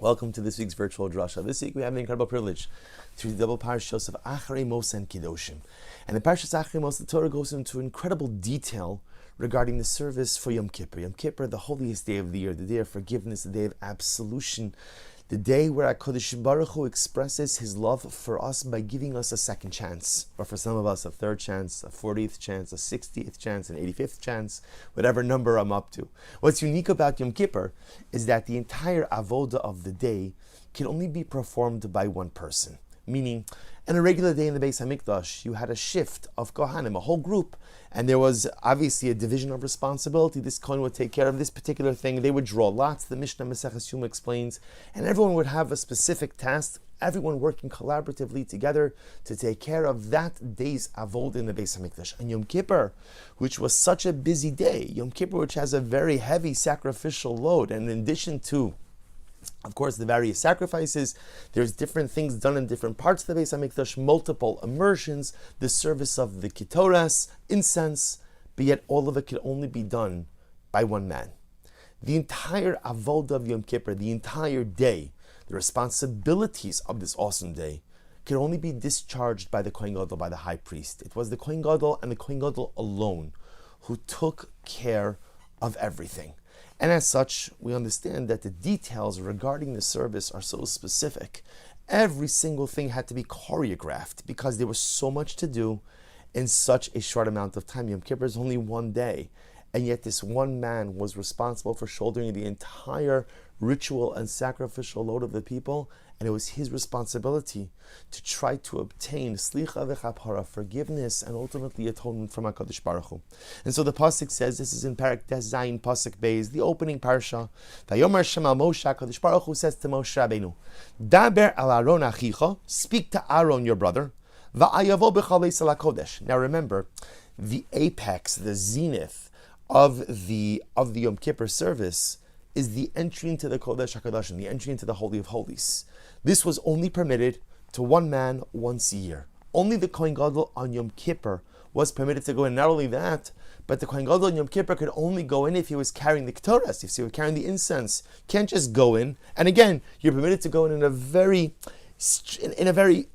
Welcome to this week's virtual drasha. This week we have the incredible privilege to read the double parashas of Acharei, and Kedoshim. And the parashas Acharei, the Torah goes into incredible detail regarding the service for Yom Kippur. Yom Kippur, the holiest day of the year, the day of forgiveness, the day of absolution, the day where Kedoshim Baruch Hu expresses His love for us by giving us a second chance, or for some of us a third chance, a 40th chance, a 60th chance, an 85th chance, whatever number I'm up to. What's unique about Yom Kippur is that the entire avoda of the day can only be performed by one person. Meaning, on a regular day in the Beis HaMikdash, you had a shift of Kohanim, a whole group, and there was obviously a division of responsibility. This Kohen would take care of this particular thing. They would draw lots, the Mishnah Maseches Yoma explains, and everyone would have a specific task, everyone working collaboratively together to take care of that day's avodah in the Beis HaMikdash. And Yom Kippur, which was such a busy day, Yom Kippur, which has a very heavy sacrificial load, and in addition to of course, the various sacrifices, there's different things done in different parts of the Beis HaMikdash, multiple immersions, the service of the kitoras, incense, but yet all of it can only be done by one man. The entire avodah of Yom Kippur, the entire day, the responsibilities of this awesome day, can only be discharged by the Kohen Gadol, by the high priest. It was the Kohen Gadol and the Kohen Gadol alone who took care of everything. And as such, we understand that the details regarding the service are so specific. Every single thing had to be choreographed because there was so much to do in such a short amount of time. Yom Kippur is only one day, and yet this one man was responsible for shouldering the entire ritual and sacrificial load of the people, and it was his responsibility to try to obtain slicha v'chapara, forgiveness and ultimately atonement from HaKadosh Baruch Hu. And so the pasuk says, this is in Parak Zayin pasuk Beis, the opening parsha. Vayomer Shem al Moshe, HaKadosh Baruch Hu says to Moshe Rabbeinu, Daber al Aaron achicha, speak to Aaron your brother, va'ayavo b'chalei sel HaKodesh. Now remember, the apex, the zenith of the Yom Kippur service is the entry into the Kodesh HaKadoshim, the entry into the Holy of Holies. This was only permitted to one man once a year. Only the Kohen Gadol on Yom Kippur was permitted to go in. Not only that, but the Kohen Gadol on Yom Kippur could only go in if he was carrying the Ketores, if he was carrying the incense. Can't just go in. And again, you're permitted to go in a very,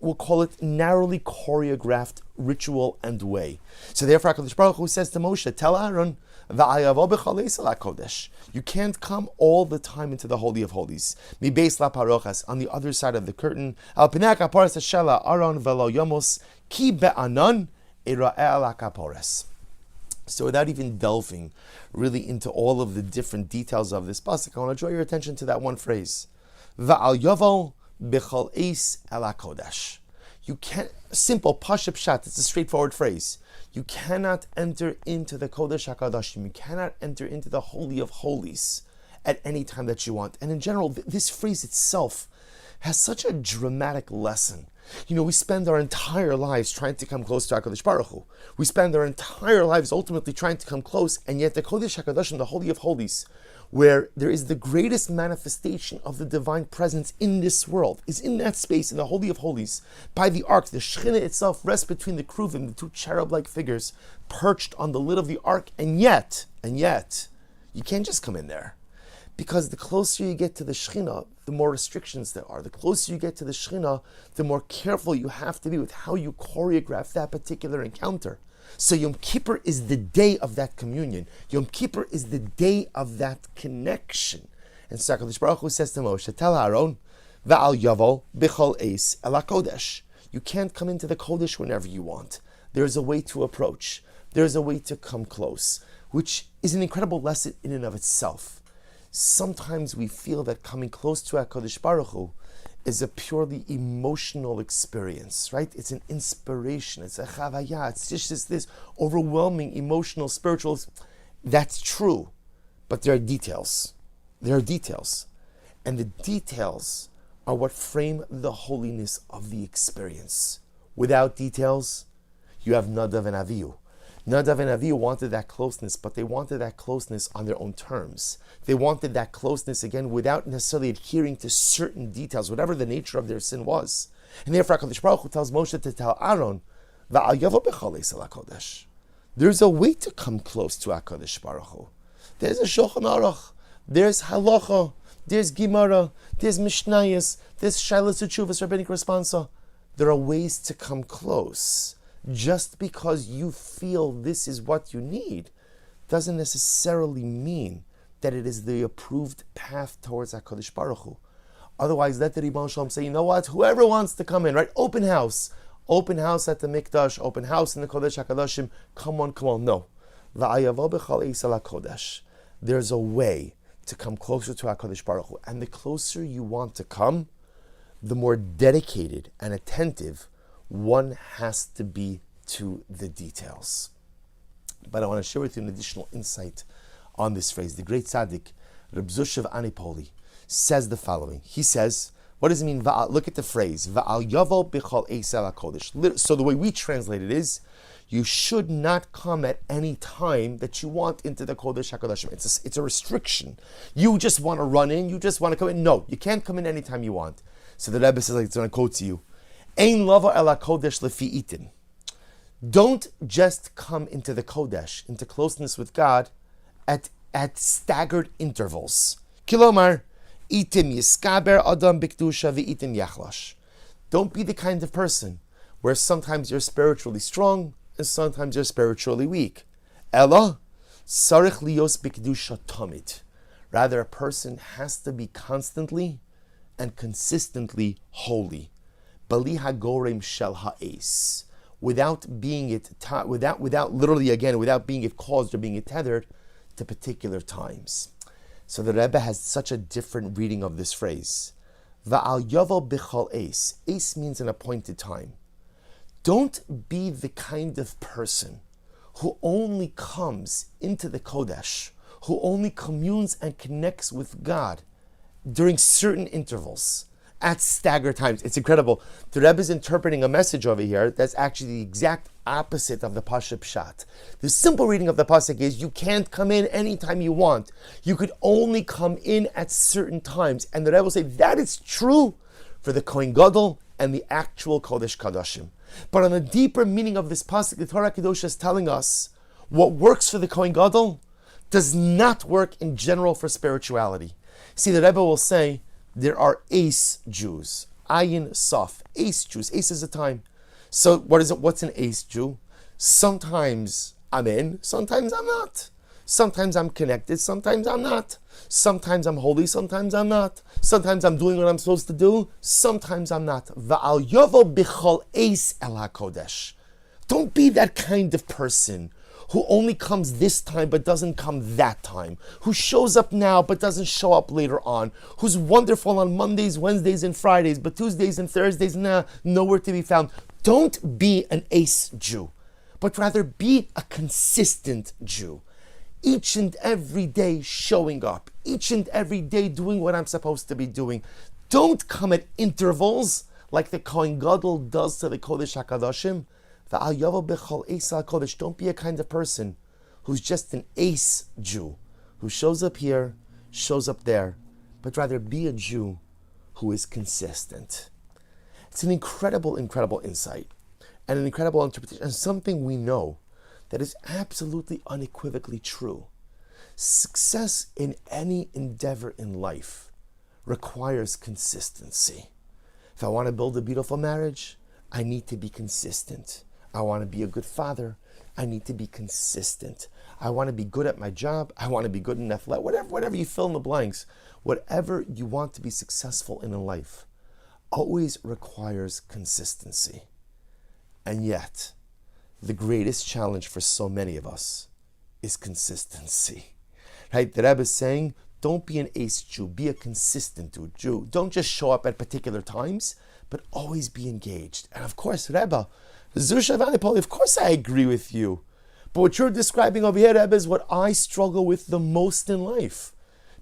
we'll call it narrowly choreographed ritual and way. So therefore, HaKadosh Baruch Hu says to Moshe, tell Aaron, you can't come all the time into the Holy of Holies. On the other side of the curtain, so without even delving really into all of the different details of this pasuk, I want to draw your attention to that one phrase. You can't, simple, pashut pshat, it's a straightforward phrase. You cannot enter into the Kodesh HaKadoshim, you cannot enter into the Holy of Holies at any time that you want. And in general, this phrase itself has such a dramatic lesson. You know, we spend our entire lives trying to come close to HaKadosh Baruch Hu. We spend our entire lives ultimately trying to come close, and yet the Kodesh HaKadoshim, the Holy of Holies, where there is the greatest manifestation of the divine presence in this world, is in that space, in the Holy of Holies, by the ark. The Shekhinah itself rests between the Kruvim, the two cherub-like figures, perched on the lid of the ark, and yet, you can't just come in there. Because the closer you get to the Shekhinah, the more restrictions there are. The closer you get to the Shekhinah, the more careful you have to be with how you choreograph that particular encounter. So Yom Kippur is the day of that communion. Yom Kippur is the day of that connection. And so HaKadosh Baruch Hu says to Moshe, tell Aaron, Va'al yavo b'chol eis el HaKodesh. You can't come into the Kodesh whenever you want. There's a way to approach. There's a way to come close, which is an incredible lesson in and of itself. Sometimes we feel that coming close to HaKadosh Baruch Hu is a purely emotional experience, right? It's an inspiration, it's a chavaya, it's just this overwhelming emotional, spiritual. That's true, but there are details. There are details. And the details are what frame the holiness of the experience. Without details, you have Nadav and Avihu. Nadav and Avihu wanted that closeness, but they wanted that closeness on their own terms. They wanted that closeness, again, without necessarily adhering to certain details, whatever the nature of their sin was. And therefore, HaKadosh Baruch Hu tells Moshe to tell Aaron, there's a way to come close to HaKadosh Baruch Hu. There's a Shulchan Aruch, there's halacha, there's Gemara, there's Mishnayos, there's Shailas Uchuvas, Rabbinic Responsa. There are ways to come close. Just because you feel this is what you need doesn't necessarily mean that it is the approved path towards HaKadosh Baruch Hu. Otherwise, let the Ribbon Shalom say, you know what, whoever wants to come in, right? Open house at the Mikdash, open house in the Kodesh HaKadoshim, come on. No. There's a way to come closer to HaKadosh Baruch Hu. And the closer you want to come, the more dedicated and attentive one has to be to the details. But I want to share with you an additional insight on this phrase. The great tzaddik, Reb Zushav Anipoli, says the following. He says, what does it mean? Look at the phrase, Va'al Yavo Bichal Eisel HaKodesh. So the way we translate it is, you should not come at any time that you want into the Kodesh HaKadoshim. It's a restriction. You just want to run in, you just want to come in. No, you can't come in any time you want. So the Rebbe says, like it's going to quote to you, Ein lava el HaKodesh lefi itin. Don't just come into the Kodesh, into closeness with God, at staggered intervals. Kilomar, itim yiskaber adam bikdusha v'itim yachlash. Don't be the kind of person where sometimes you're spiritually strong and sometimes you're spiritually weak. Ella, sarich lios bikdusha tamid. Rather, a person has to be constantly and consistently holy. Bali hagorem shel ha'es. Without being it caused or being it tethered to particular times. So the Rebbe has such a different reading of this phrase. Va'al yavo bichal es. Es means an appointed time. Don't be the kind of person who only comes into the Kodesh, who only communes and connects with God during certain intervals, at staggered times. It's incredible. The Rebbe is interpreting a message over here that's actually the exact opposite of the Pasha Pshat. The simple reading of the Pasuk is, you can't come in anytime you want. You could only come in at certain times. And the Rebbe will say, that is true for the Kohen Gadol and the actual Kodesh Kadoshim. But on the deeper meaning of this Pasuk, the Torah Kedoshim is telling us, what works for the Kohen Gadol does not work in general for spirituality. See, the Rebbe will say, there are ace Jews. Ayin Saf. Ace Jews. Ace is a time. So what is it? What's an ace Jew? Sometimes I'm in, sometimes I'm not. Sometimes I'm connected, sometimes I'm not. Sometimes I'm holy, sometimes I'm not. Sometimes I'm doing what I'm supposed to do, sometimes I'm not. Va'al yovo bichol ace el HaKodesh. Don't be that kind of person who only comes this time but doesn't come that time, who shows up now but doesn't show up later on, who's wonderful on Mondays, Wednesdays, and Fridays, but Tuesdays and Thursdays, nowhere to be found. Don't be an ace Jew, but rather be a consistent Jew. Each and every day showing up, each and every day doing what I'm supposed to be doing. Don't come at intervals like the Kohen Gadol does to the Kodesh HaKadoshim. Don't be a kind of person who's just an ace Jew, who shows up here, shows up there, but rather be a Jew who is consistent. It's an incredible, incredible insight and an incredible interpretation, and something we know that is absolutely unequivocally true. Success in any endeavor in life requires consistency. If I want to build a beautiful marriage, I need to be consistent. I want to be a good father, I need to be consistent. I want to be good at my job, I want to be good in athletics, whatever you fill in the blanks, whatever you want to be successful in life, always requires consistency. And yet, the greatest challenge for so many of us is consistency. Right? The Rebbe is saying, don't be an ace Jew, be a consistent Jew. Don't just show up at particular times, but always be engaged. And of course, Rebbe, Zushav Anipoli, of course I agree with you. But what you're describing over here, Rebbe, is what I struggle with the most in life.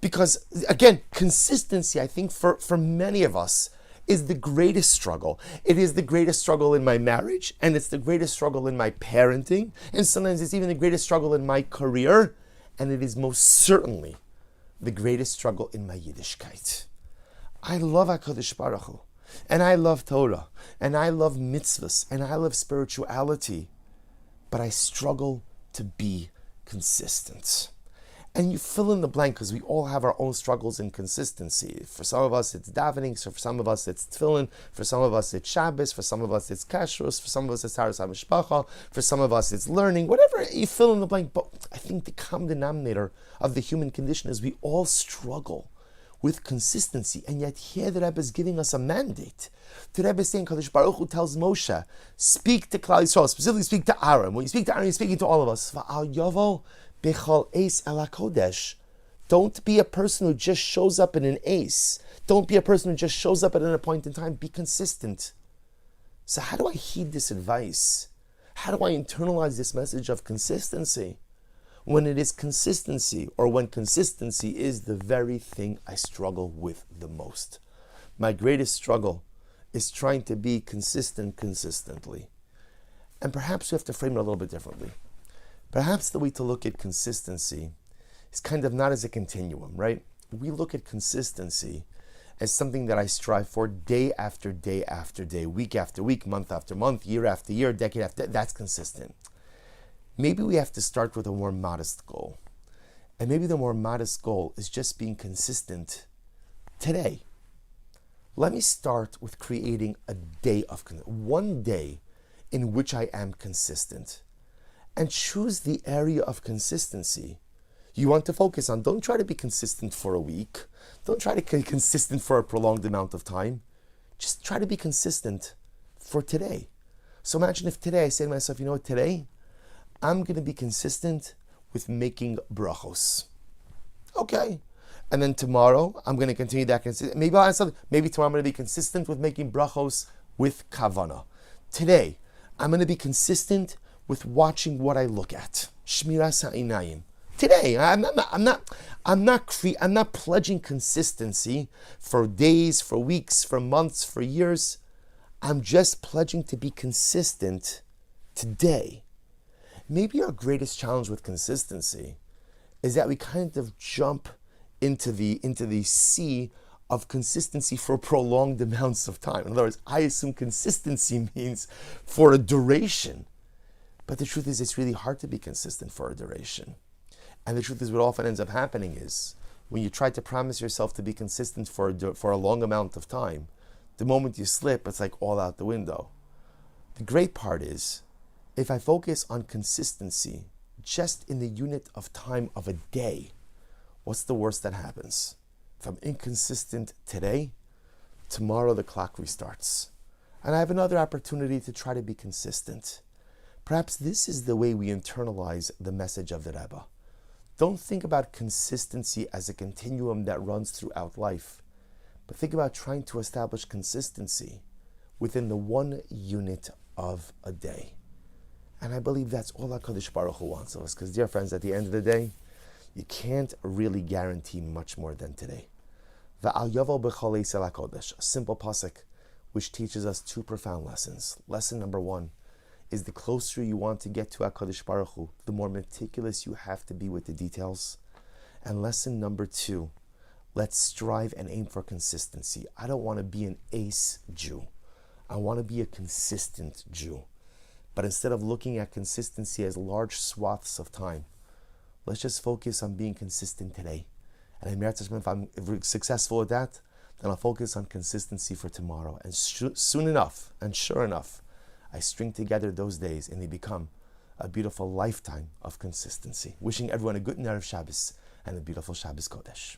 Because, again, consistency, I think, for many of us, is the greatest struggle. It is the greatest struggle in my marriage, and it's the greatest struggle in my parenting, and sometimes it's even the greatest struggle in my career, and it is most certainly the greatest struggle in my Yiddishkeit. I love HaKadosh Baruch Hu, and I love Torah, and I love mitzvahs, and I love spirituality, but I struggle to be consistent. And you fill in the blank, because we all have our own struggles in consistency. For some of us, it's davening. So for some of us, it's tefillin. For some of us, it's Shabbos. For some of us, it's kashrus. For some of us, it's haras hamishpacha. For some of us, it's learning. Whatever, you fill in the blank. But I think the common denominator of the human condition is we all struggle with consistency. And yet here the Rebbe is giving us a mandate. The Rebbe is saying, Kadosh Baruch Hu tells Moshe, speak to Klal Yisrael, specifically speak to Aaron. When you speak to Aaron, you're speaking to all of us. Va'al yovo Bechol Eis El HaKodesh. Don't be a person who just shows up in an ace. Don't be a person who just shows up at a point in time. Be consistent. So how do I heed this advice? How do I internalize this message of consistency? When it is consistency, or when consistency is the very thing I struggle with the most. My greatest struggle is trying to be consistent consistently. And perhaps we have to frame it a little bit differently. Perhaps the way to look at consistency is kind of not as a continuum, right? We look at consistency as something that I strive for day after day after day, week after week, month after month, year after year, decade after, that's consistent. Maybe we have to start with a more modest goal. And maybe the more modest goal is just being consistent today. Let me start with creating a day of, one day in which I am consistent. And choose the area of consistency you want to focus on. Don't try to be consistent for a week. Don't try to be consistent for a prolonged amount of time. Just try to be consistent for today. So imagine if today I say to myself, you know what, today I'm going to be consistent with making brachos. Okay. And then tomorrow I'm going to continue that consistent. Maybe I'll add something. Maybe tomorrow I'm going to be consistent with making brachos with kavana. Today I'm going to be consistent with watching what I look at. Shmiras ha'inayim. Today, I'm not pledging consistency for days, for weeks, for months, for years. I'm just pledging to be consistent today. Maybe our greatest challenge with consistency is that we kind of jump into the sea of consistency for prolonged amounts of time. In other words, I assume consistency means for a duration. But the truth is, it's really hard to be consistent for a duration. And the truth is, what often ends up happening is, when you try to promise yourself to be consistent for a long amount of time, the moment you slip, it's like all out the window. The great part is, if I focus on consistency just in the unit of time of a day, what's the worst that happens? If I'm inconsistent today, tomorrow the clock restarts. And I have another opportunity to try to be consistent. Perhaps this is the way we internalize the message of the Rebbe. Don't think about consistency as a continuum that runs throughout life, but think about trying to establish consistency within the one unit of a day. And I believe that's all HaKadosh Baruch Hu wants of us, because, dear friends, at the end of the day, you can't really guarantee much more than today. Va'al yovo b'chol eis el HaKodesh, a simple pasuk which teaches us two profound lessons. Lesson number one is, the closer you want to get to HaKadosh Baruch Hu, the more meticulous you have to be with the details. And lesson number two, let's strive and aim for consistency. I don't want to be an ace Jew. I want to be a consistent Jew. But instead of looking at consistency as large swaths of time, let's just focus on being consistent today. And if I'm successful at that, then I'll focus on consistency for tomorrow. And soon enough, and sure enough, I string together those days and they become a beautiful lifetime of consistency. Wishing everyone a good Erev Shabbos and a beautiful Shabbos Kodesh.